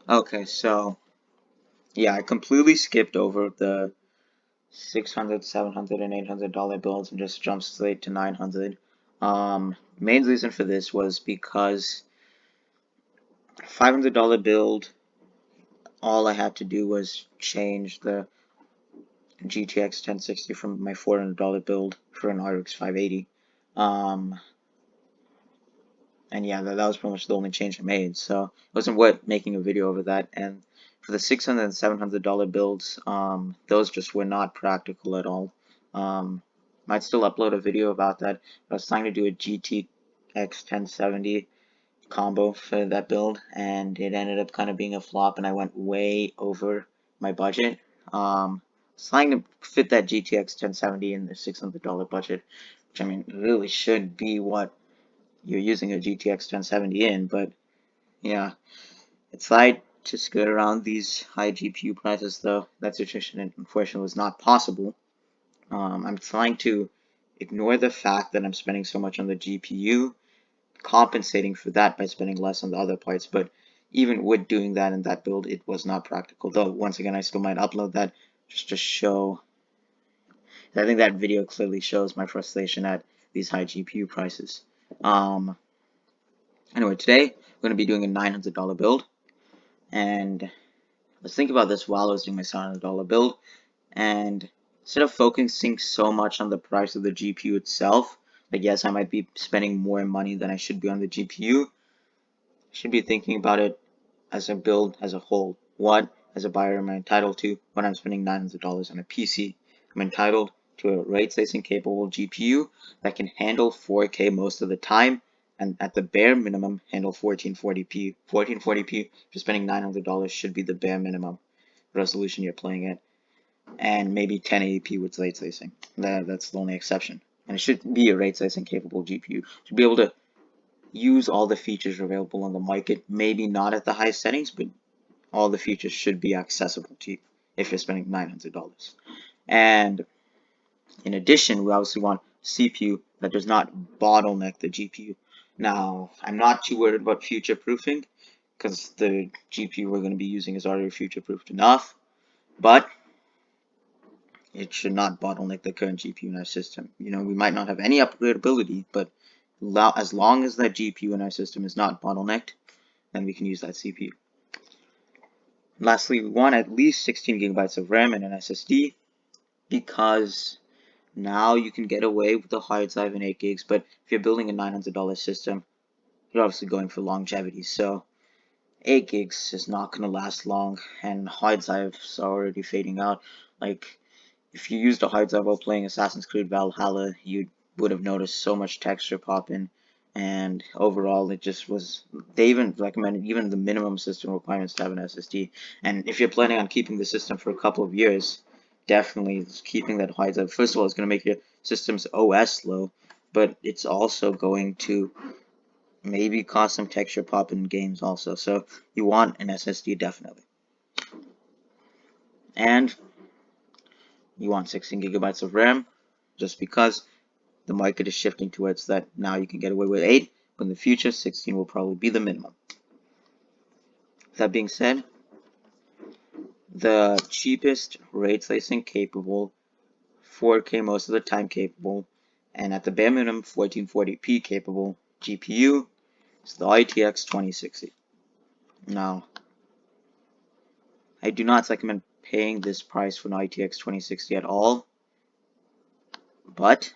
Okay, so yeah, I completely skipped over the 600, 700, and $800 bills and just jumped straight to 900. Main reason for this was because $500 build, all I had to do was change the GTX 1060 from my $400 build for an RX 580. Um, and yeah, that was pretty much the only change I made. So it wasn't worth making a video over that. And for the $600 and $700 builds, those just were not practical at all. Might still upload a video about that. I was trying to do a GTX 1070 combo for that build, and it ended up kind of being a flop, and I went way over my budget. Trying to fit that GTX 1070 in the $600 budget, which I mean really should be what you're using a GTX 1070 in, but yeah, it's tried to skirt around these high GPU prices, though that situation unfortunately was not possible. I'm trying to ignore the fact that I'm spending so much on the GPU, compensating for that by spending less on the other parts, but even with doing that in that build, it was not practical, though once again, I still might upload that just to show. I think that video clearly shows my frustration at these high GPU prices. Anyway, today we're going to be doing a $900 build, and let's think about this while I was doing my $700 build, and instead of focusing so much on the price of the GPU itself, like yes, I might be spending more money than I should be on the GPU, I should be thinking about it as a build as a whole. What, as a buyer, am I entitled to when I'm spending $900 on a PC? I'm entitled to a ray tracing capable GPU that can handle 4K most of the time, and at the bare minimum handle 1440p. 1440p, if you're spending $900, should be the bare minimum resolution you're playing at, and maybe 1080p with ray tracing. That's the only exception. And it should be a ray tracing capable GPU. It should be able to use all the features available on the market, maybe not at the highest settings, but all the features should be accessible to you if you're spending $900. And in addition, we obviously want CPU that does not bottleneck the GPU. Now, I'm not too worried about future proofing because the GPU we're going to be using is already future proofed enough, but it should not bottleneck the current GPU in our system. You know, we might not have any upgradability, but as long as that GPU in our system is not bottlenecked, then we can use that CPU. Lastly, we want at least 16 gigabytes of RAM and an SSD because now you can get away with the hard drive and 8 gigs, but if you're building a $900 system, you're obviously going for longevity, so 8 gigs is not going to last long, and hard drives are already fading out. Like, if you used a hard drive while playing Assassin's Creed Valhalla, you would have noticed so much texture popping, and overall it just was. They even recommended even the minimum system requirements to have an SSD. And if you're planning on keeping the system for a couple of years, definitely keeping that hard drive. First of all, it's going to make your system's OS slow, but it's also going to maybe cause some texture pop in games also. So you want an SSD definitely, and you want 16 gigabytes of RAM, just because the market is shifting towards that. Now you can get away with 8, but in the future 16 will probably be the minimum. That being said, the cheapest ray tracing capable, 4K most of the time capable, and at the bare minimum 1440p capable GPU is the RTX 2060. Now, I do not recommend paying this price for an RTX 2060 at all, but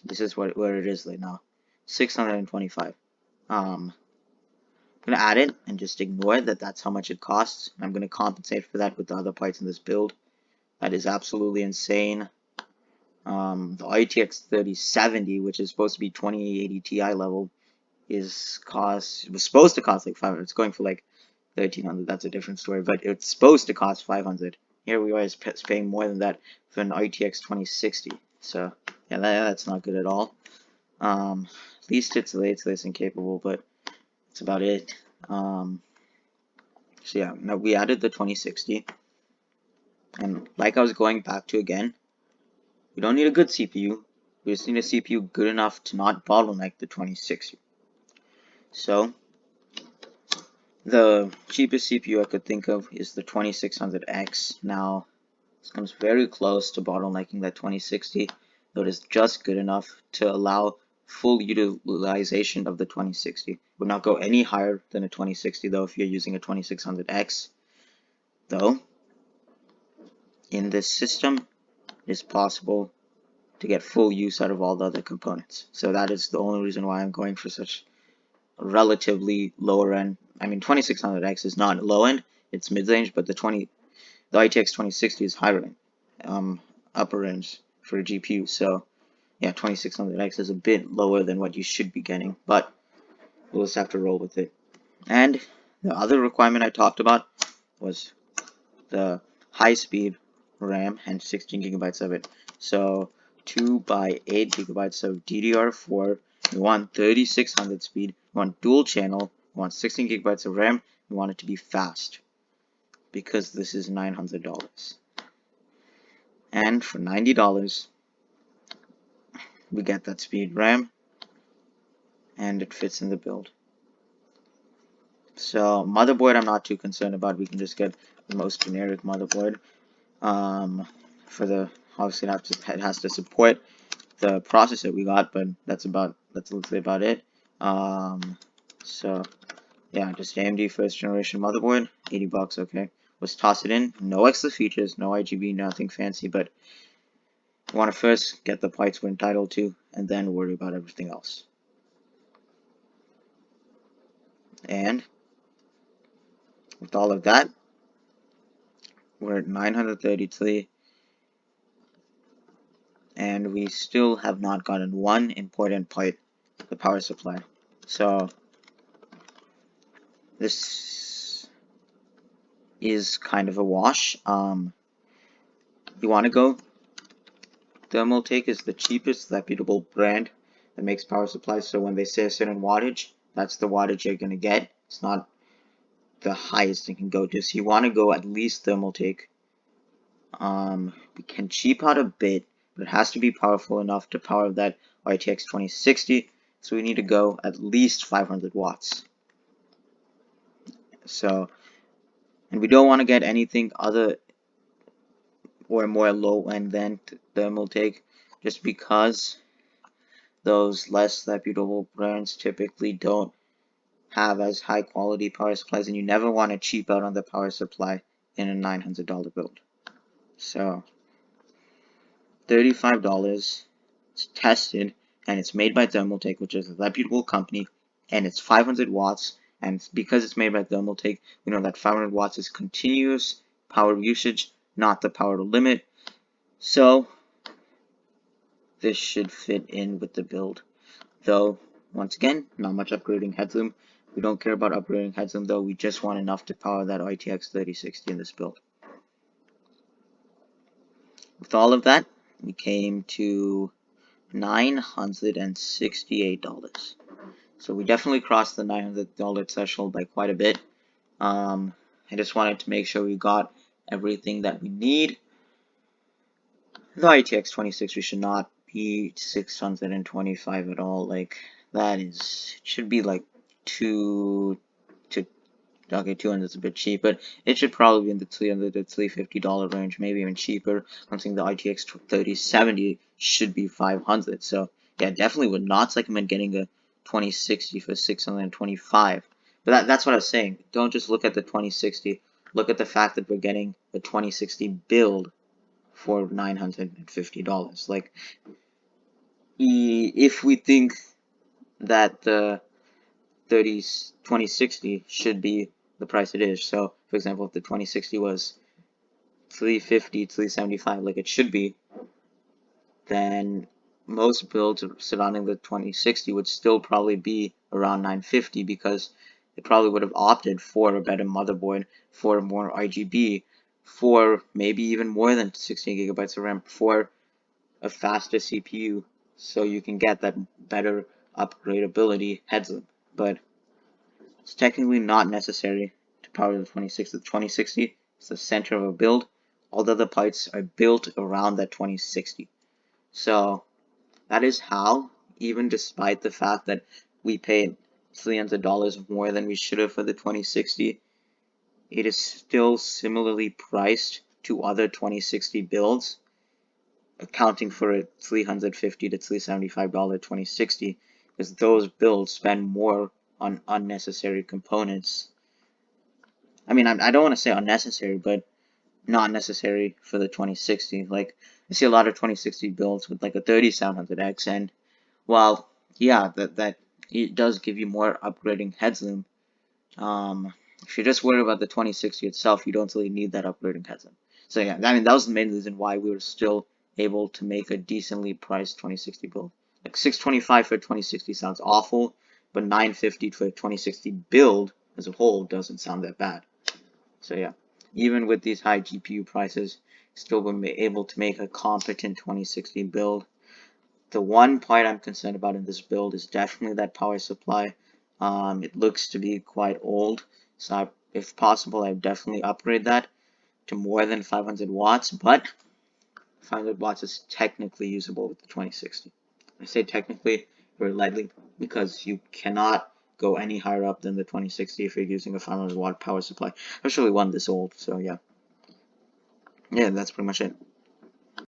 this is where it is right now, 625. I'm going to add it and just ignore that that's how much it costs. I'm going to compensate for that with the other parts in this build. That is absolutely insane. The RTX 3070, which is supposed to be 2080 Ti level, was supposed to cost like 500. It's going for like 1300. That's a different story, but it's supposed to cost 500. Here we are paying more than that for an RTX 2060. So yeah, that's not good at all. At least it's ray tracing capable, but that's about it. So yeah, now we added the 2060, and like I was going back to again, we don't need a good CPU, we just need a CPU good enough to not bottleneck the 2060. So The cheapest CPU I could think of is the 2600X. Now, this comes very close to bottlenecking that 2060, though it is just good enough to allow full utilization of the 2060. Would not go any higher than a 2060 though if you're using a 2600X. Though, in this system, it is possible to get full use out of all the other components. So that is the only reason why I'm going for such a relatively lower end. I mean, 2600X is not low end, it's mid-range, but the ITX 2060 is higher end, upper end for a GPU. So yeah, 2600X is a bit lower than what you should be getting, but we'll just have to roll with it. And the other requirement I talked about was the high-speed RAM and 16 gigabytes of it. So 2 by 8 gigabytes of DDR4. We want 3600 speed. We want dual channel. We want 16 gigabytes of RAM. We want it to be fast because this is $900. And for $90, we get that speed RAM and it fits in the build. So motherboard, I'm not too concerned about. We can just get the most generic motherboard. For the obviously it has to support the processor we got, but that's literally about it. So yeah, just AMD first generation motherboard, $80, okay. Let's toss it in. No extra features, no RGB, nothing fancy, but you want to first get the parts we're entitled to, and then worry about everything else. And with all of that, we're at 933, and we still have not gotten one important part, the power supply. So this is kind of a wash. You want to go Thermaltake is the cheapest reputable brand that makes power supplies. So when they say a certain wattage, that's the wattage you're gonna get. It's not the highest it can go to. So you want to go at least Thermaltake. We can cheap out a bit, but it has to be powerful enough to power that RTX 2060. So we need to go at least 500 watts. So, and we don't want to get anything other or more low end than Thermaltake, just because those less reputable brands typically don't have as high quality power supplies, and you never want to cheap out on the power supply in a $900 build. So $35, it's tested, and it's made by Thermaltake, which is a reputable company, and it's 500 watts, and because it's made by Thermaltake, we know that 500 watts is continuous power usage, not the power limit. So this should fit in with the build. Though, once again, not much upgrading headroom. We don't care about upgrading headroom though, we just want enough to power that RTX 3060 in this build. With all of that, we came to $968. So we definitely crossed the $900 threshold by quite a bit. I just wanted to make sure we got everything that we need. The RTX 2060 should not be 625 at all. Like, that is, it should be like 200 is a bit cheap, but it should probably be in the $300 to $350 range, maybe even cheaper. I'm saying the RTX 3070 should be 500. So yeah, definitely would not recommend getting a 2060 for 625. But that's what I was saying. Don't just look at the 2060. Look at the fact that we're getting a 2060 build for $950. Like, if we think that the 2060 should be the price it is. So, for example, if the 2060 was 350, 375, like it should be, then most builds surrounding the 2060 would still probably be around 950 because it probably would have opted for a better motherboard, for more RGB, for maybe even more than 16 gigabytes of RAM, for a faster CPU, so you can get that better upgradability headroom. But it's technically not necessary to power the 2060. The 2060 is the center of a build. All the other parts are built around that 2060. So that is how, even despite the fact that we paid $300 more than we should have for the 2060. It is still similarly priced to other 2060 builds, accounting for a $350 to $375 2060, because those builds spend more on unnecessary components. I mean, I don't want to say unnecessary, but not necessary for the 2060. Like, I see a lot of 2060 builds with like a 3700X, and while, yeah, that it does give you more upgrading headroom, if you're just worried about the 2060 itself, you don't really need that upgrading headroom. So yeah, I mean, that was the main reason why we were still able to make a decently priced 2060 build. Like 625 for a 2060 sounds awful, but 950 for a 2060 build as a whole doesn't sound that bad. So yeah, even with these high GPU prices, still been able to make a competent 2060 build. The one part I'm concerned about in this build is definitely that power supply. It looks to be quite old, so if possible, I'd definitely upgrade that to more than 500 watts, but 500 watts is technically usable with the 2060. I say technically very lightly because you cannot go any higher up than the 2060 if you're using a 500 watt power supply, especially one this old. So yeah, that's pretty much it.